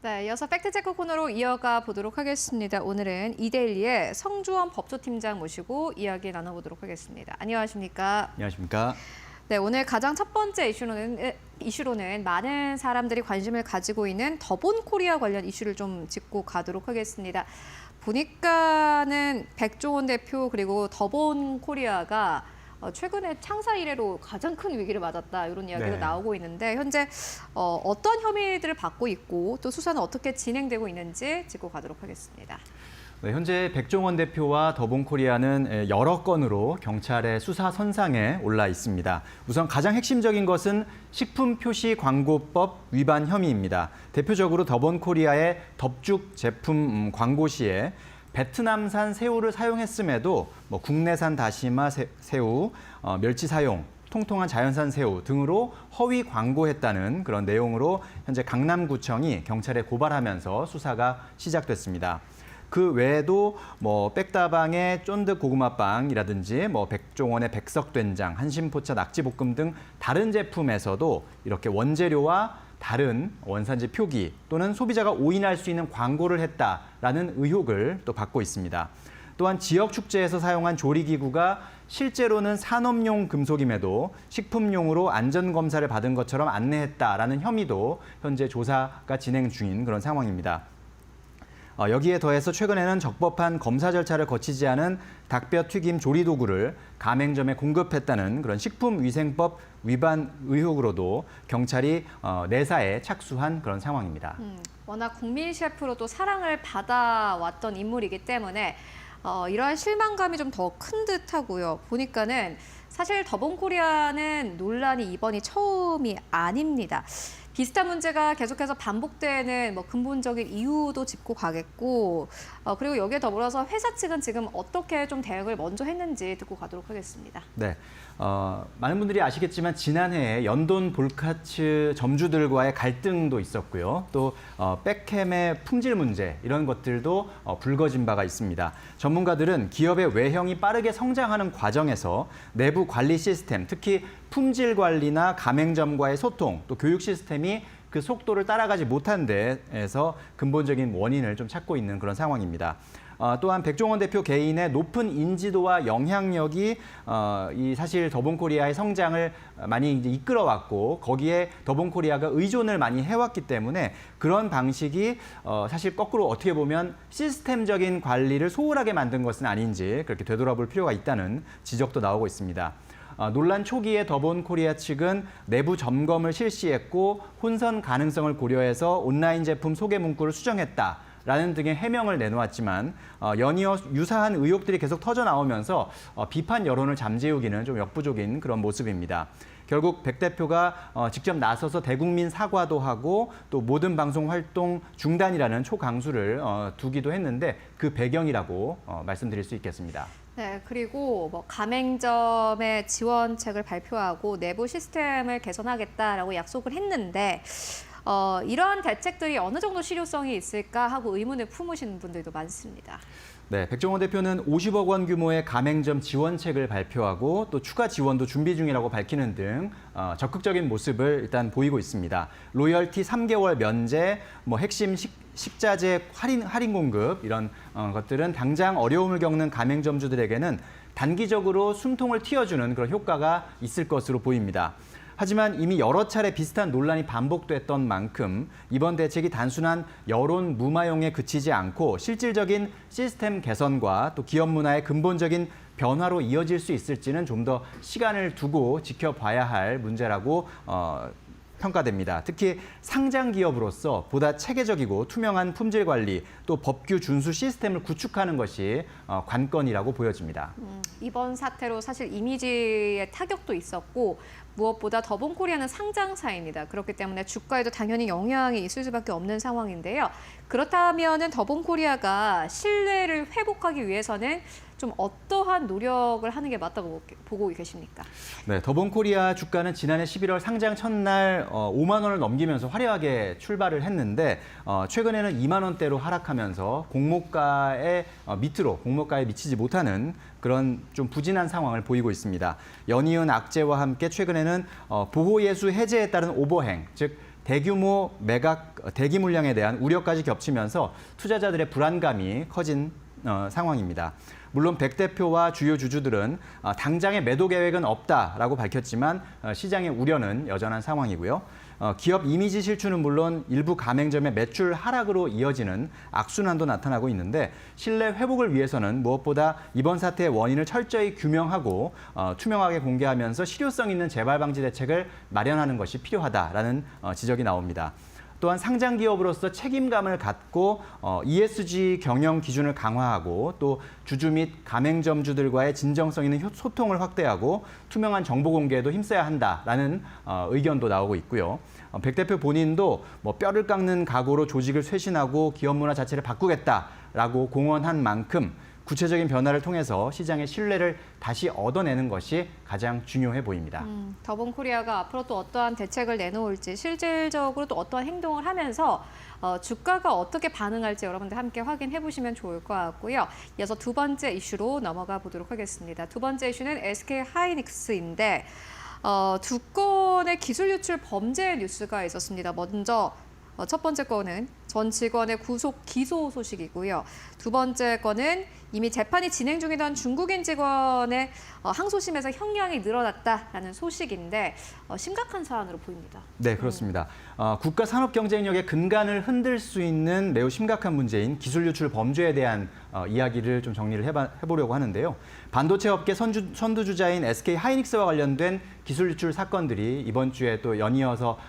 네, 이어서 팩트체크 코너로 이어가 보도록 하겠습니다. 오늘은 이데일리의 성주원 법조팀장 모시고 이야기 나눠보도록 하겠습니다. 안녕하십니까? 안녕하십니까? 네, 오늘 가장 첫 번째 이슈로는 많은 사람들이 관심을 가지고 있는 더본코리아 관련 이슈를 좀 짚고 가도록 하겠습니다. 보니까는 백종원 대표 그리고 더본코리아가 최근에 창사 이래로 가장 큰 위기를 맞았다 이런 이야기가 나오고 있는데 현재 어떤 혐의들을 받고 있고 또 수사는 어떻게 진행되고 있는지 짚고 가도록 하겠습니다. 네, 현재 백종원 대표와 더본코리아는 여러 건으로 경찰의 수사 선상에 올라 있습니다. 우선 가장 핵심적인 것은 식품표시광고법 위반 혐의입니다. 대표적으로 더본코리아의 덥죽 제품 광고 시에 베트남산 새우를 사용했음에도 국내산 다시마 새우, 멸치 사용, 통통한 자연산 새우 등으로 허위 광고했다는 그런 내용으로 현재 강남구청이 경찰에 고발하면서 수사가 시작됐습니다. 그 외에도 백다방의 쫀득 고구마빵이라든지 백종원의 백석된장, 한심포차 낙지볶음 등 다른 제품에서도 이렇게 원재료와 다른 원산지 표기 또는 소비자가 오인할 수 있는 광고를 했다라는 의혹을 또 받고 있습니다. 또한 지역 축제에서 사용한 조리기구가 실제로는 산업용 금속임에도 식품용으로 안전검사를 받은 것처럼 안내했다라는 혐의도 현재 조사가 진행 중인 그런 상황입니다. 여기에 더해서 최근에는 적법한 검사 절차를 거치지 않은 닭뼈 튀김 조리도구를 가맹점에 공급했다는 그런 식품위생법 위반 의혹으로도 경찰이 내사에 착수한 그런 상황입니다. 워낙 국민 셰프로도 사랑을 받아왔던 인물이기 때문에 이러한 실망감이 좀 더 큰 듯하고요. 보니까는 사실 더본코리아는 논란이 이번이 처음이 아닙니다. 비슷한 문제가 계속해서 반복되는 근본적인 이유도 짚고 가겠고 그리고 여기에 더불어서 회사 측은 지금 어떻게 좀 대응을 먼저 했는지 듣고 가도록 하겠습니다. 네, 많은 분들이 아시겠지만 지난해에 연돈 볼카츠 점주들과의 갈등도 있었고요. 또 백햄의 품질 문제 이런 것들도 불거진 바가 있습니다. 전문가들은 기업의 외형이 빠르게 성장하는 과정에서 내부 관리 시스템, 특히 품질 관리나 가맹점과의 소통, 또 교육 시스템이 그 속도를 따라가지 못한 데에서 근본적인 원인을 좀 찾고 있는 그런 상황입니다. 또한 백종원 대표 개인의 높은 인지도와 영향력이 이 사실 더본코리아의 성장을 많이 이제 이끌어왔고 거기에 더본코리아가 의존을 많이 해왔기 때문에 그런 방식이 사실 거꾸로 어떻게 보면 시스템적인 관리를 소홀하게 만든 것은 아닌지 그렇게 되돌아볼 필요가 있다는 지적도 나오고 있습니다. 논란 초기에 더본코리아 측은 내부 점검을 실시했고 혼선 가능성을 고려해서 온라인 제품 소개 문구를 수정했다라는 등의 해명을 내놓았지만 연이어 유사한 의혹들이 계속 터져 나오면서 비판 여론을 잠재우기는 좀 역부족인 그런 모습입니다. 결국 백 대표가 직접 나서서 대국민 사과도 하고 또 모든 방송 활동 중단이라는 초강수를 두기도 했는데 그 배경이라고 말씀드릴 수 있겠습니다. 네, 그리고 가맹점의 지원책을 발표하고 내부 시스템을 개선하겠다라고 약속을 했는데 이러한 대책들이 어느 정도 실효성이 있을까 하고 의문을 품으시는 분들도 많습니다. 네, 백종원 대표는 50억 원 규모의 가맹점 지원책을 발표하고 또 추가 지원도 준비 중이라고 밝히는 등 적극적인 모습을 일단 보이고 있습니다. 로열티 3개월 면제, 핵심 식자재 할인 공급 이런 것들은 당장 어려움을 겪는 가맹점주들에게는 단기적으로 숨통을 틔워주는 그런 효과가 있을 것으로 보입니다. 하지만 이미 여러 차례 비슷한 논란이 반복됐던 만큼 이번 대책이 단순한 여론 무마용에 그치지 않고 실질적인 시스템 개선과 또 기업 문화의 근본적인 변화로 이어질 수 있을지는 좀 더 시간을 두고 지켜봐야 할 문제라고 평가됩니다. 특히 상장 기업으로서 보다 체계적이고 투명한 품질 관리 또 법규 준수 시스템을 구축하는 것이 관건이라고 보여집니다. 이번 사태로 사실 이미지의 타격도 있었고 무엇보다 더본코리아는 상장사입니다. 그렇기 때문에 주가에도 당연히 영향이 있을 수밖에 없는 상황인데요. 그렇다면은 더본코리아가 신뢰를 회복하기 위해서는 좀 어떠한 노력을 하는 게 맞다고 보고 계십니까? 네, 더본코리아 주가는 지난해 11월 상장 첫날 5만 원을 넘기면서 화려하게 출발을 했는데 최근에는 2만 원대로 하락하면서 공모가의 밑으로 공모가에 미치지 못하는 그런 좀 부진한 상황을 보이고 있습니다. 연이은 악재와 함께 최근에는 보호예수 해제에 따른 오버행, 즉 대규모 매각 대기 물량에 대한 우려까지 겹치면서 투자자들의 불안감이 커진 상황입니다. 물론 백 대표와 주요 주주들은 당장의 매도 계획은 없다라고 밝혔지만 시장의 우려는 여전한 상황이고요. 기업 이미지 실추는 물론 일부 가맹점의 매출 하락으로 이어지는 악순환도 나타나고 있는데 신뢰 회복을 위해서는 무엇보다 이번 사태의 원인을 철저히 규명하고 투명하게 공개하면서 실효성 있는 재발 방지 대책을 마련하는 것이 필요하다라는 지적이 나옵니다. 또한 상장 기업으로서 책임감을 갖고 ESG 경영 기준을 강화하고 또 주주 및 가맹점주들과의 진정성 있는 소통을 확대하고 투명한 정보 공개에도 힘써야 한다라는 의견도 나오고 있고요. 백 대표 본인도 뼈를 깎는 각오로 조직을 쇄신하고 기업 문화 자체를 바꾸겠다라고 공언한 만큼 구체적인 변화를 통해서 시장의 신뢰를 다시 얻어내는 것이 가장 중요해 보입니다. 더본코리아가 앞으로 또 어떠한 대책을 내놓을지 실질적으로 또 어떠한 행동을 하면서 주가가 어떻게 반응할지 여러분들 함께 확인해 보시면 좋을 것 같고요. 이어서 두 번째 이슈로 넘어가 보도록 하겠습니다. 두 번째 이슈는 SK 하이닉스인데 두 건의 기술 유출 범죄 뉴스가 있었습니다. 먼저 첫 번째 건은 전 직원의 구속 기소 소식이고요. 두 번째 건은 이미 재판이 진행 중이던 중국인 직원의 항소심에서 형량이 늘어났다라는 소식인데 심각한 사안으로 보입니다. 네, 그렇습니다. 국가 산업 경쟁력의 근간을 흔들 수 있는 매우 심각한 문제인 기술 유출 범죄에 대한 이야기를 좀 정리를 해보려고 하는데요. 반도체 업계 선두주자인 SK 하이닉스와 관련된 기술 유출 사건들이 이번 주에 또 연이어서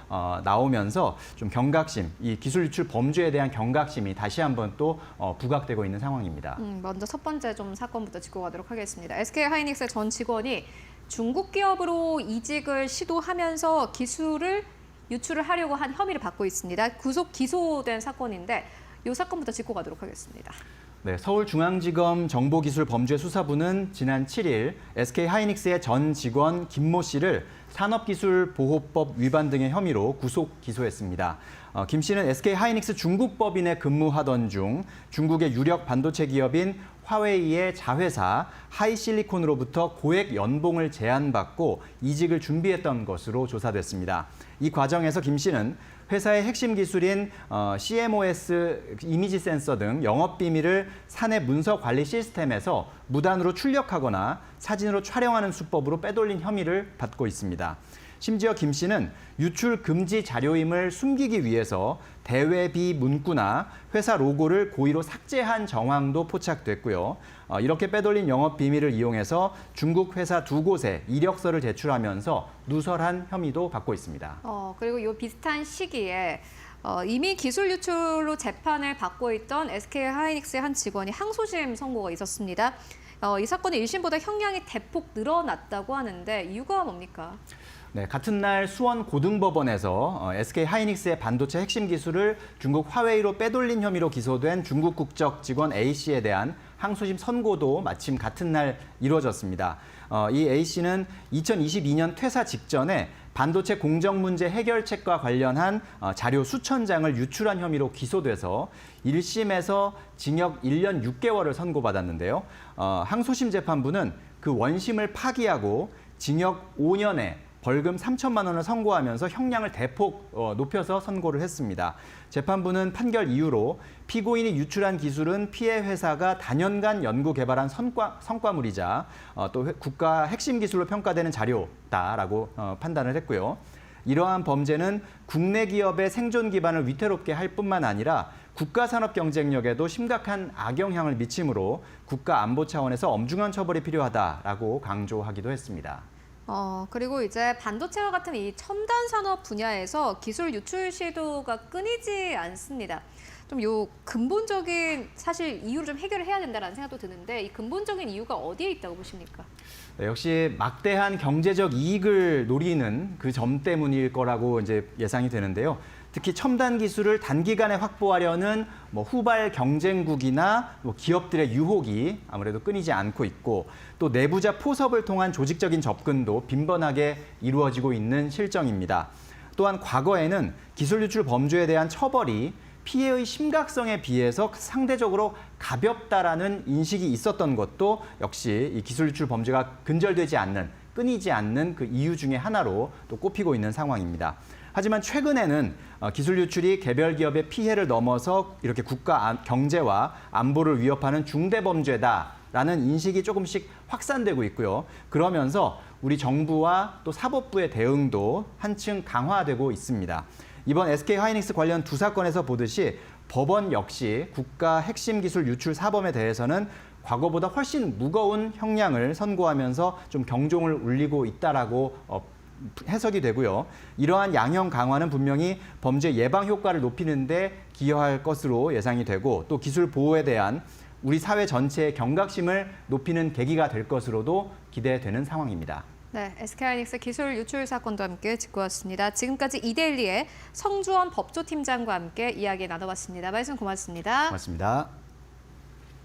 나오면서 좀 경각심, 이 기술 유출 범죄에 대한 경각심이 다시 한번 또 부각되고 있는 상황입니다. 먼저 첫 번째 좀 사건부터 짚고 가도록 하겠습니다. SK 하이닉스의 전 직원이 중국 기업으로 이직을 시도하면서 기술을 유출을 하려고 한 혐의를 받고 있습니다. 구속 기소된 사건인데 이 사건부터 짚고 가도록 하겠습니다. 네, 서울중앙지검 정보기술범죄수사부는 지난 7일 SK 하이닉스의 전 직원 김모 씨를 산업기술보호법 위반 등의 혐의로 구속 기소했습니다. 김 씨는 SK 하이닉스 중국법인에 근무하던 중 중국의 유력 반도체 기업인 화웨이의 자회사 하이실리콘으로부터 고액 연봉을 제안받고 이직을 준비했던 것으로 조사됐습니다. 이 과정에서 김 씨는 회사의 핵심 기술인 CMOS 이미지 센서 등 영업 비밀을 사내 문서 관리 시스템에서 무단으로 출력하거나 사진으로 촬영하는 수법으로 빼돌린 혐의를 받고 있습니다. 심지어 김 씨는 유출 금지 자료임을 숨기기 위해서 대외비 문구나 회사 로고를 고의로 삭제한 정황도 포착됐고요. 이렇게 빼돌린 영업 비밀을 이용해서 중국 회사 두 곳에 이력서를 제출하면서 누설한 혐의도 받고 있습니다. 그리고 이 비슷한 시기에 이미 기술 유출로 재판을 받고 있던 SK 하이닉스의 한 직원이 항소심 선고가 있었습니다. 이 사건의 1심보다 형량이 대폭 늘어났다고 하는데 이유가 뭡니까? 네, 같은 날 수원 고등법원에서 SK 하이닉스의 반도체 핵심 기술을 중국 화웨이로 빼돌린 혐의로 기소된 중국 국적 직원 A 씨에 대한 항소심 선고도 마침 같은 날 이루어졌습니다. 이 A 씨는 2022년 퇴사 직전에 반도체 공정 문제 해결책과 관련한 자료 수천 장을 유출한 혐의로 기소돼서 1심에서 징역 1년 6개월을 선고받았는데요. 항소심 재판부는 그 원심을 파기하고 징역 5년에 벌금 3천만 원을 선고하면서 형량을 대폭 높여서 선고를 했습니다. 재판부는 판결 이후로 피고인이 유출한 기술은 피해 회사가 단연간 연구 개발한 성과물이자 또 국가 핵심 기술로 평가되는 자료다라고 판단을 했고요. 이러한 범죄는 국내 기업의 생존 기반을 위태롭게 할 뿐만 아니라 국가 산업 경쟁력에도 심각한 악영향을 미치므로 국가 안보 차원에서 엄중한 처벌이 필요하다라고 강조하기도 했습니다. 그리고 이제 반도체와 같은 이 첨단 산업 분야에서 기술 유출 시도가 끊이지 않습니다. 좀 요 근본적인 사실 이유를 좀 해결을 해야 된다라는 생각도 드는데 이 근본적인 이유가 어디에 있다고 보십니까? 네, 역시 막대한 경제적 이익을 노리는 그 점 때문일 거라고 이제 예상이 되는데요. 특히 첨단 기술을 단기간에 확보하려는 후발 경쟁국이나 기업들의 유혹이 아무래도 끊이지 않고 있고 또 내부자 포섭을 통한 조직적인 접근도 빈번하게 이루어지고 있는 실정입니다. 또한 과거에는 기술 유출 범죄에 대한 처벌이 피해의 심각성에 비해서 상대적으로 가볍다라는 인식이 있었던 것도 역시 이 기술 유출 범죄가 근절되지 않는, 끊이지 않는 그 이유 중에 하나로 또 꼽히고 있는 상황입니다. 하지만 최근에는 기술 유출이 개별 기업의 피해를 넘어서 이렇게 국가 경제와 안보를 위협하는 중대 범죄다라는 인식이 조금씩 확산되고 있고요. 그러면서 우리 정부와 또 사법부의 대응도 한층 강화되고 있습니다. 이번 SK하이닉스 관련 두 사건에서 보듯이 법원 역시 국가 핵심 기술 유출 사범에 대해서는 과거보다 훨씬 무거운 형량을 선고하면서 좀 경종을 울리고 있다라고 해석이 되고요. 이러한 양형 강화는 분명히 범죄 예방 효과를 높이는 데 기여할 것으로 예상이 되고 또 기술 보호에 대한 우리 사회 전체의 경각심을 높이는 계기가 될 것으로도 기대되는 상황입니다. 네, SK하이닉스 기술 유출 사건도 함께 짚고왔습니다. 지금까지 이데일리의 성주원 법조팀장과 함께 이야기 나눠봤습니다. 말씀 고맙습니다. 고맙습니다.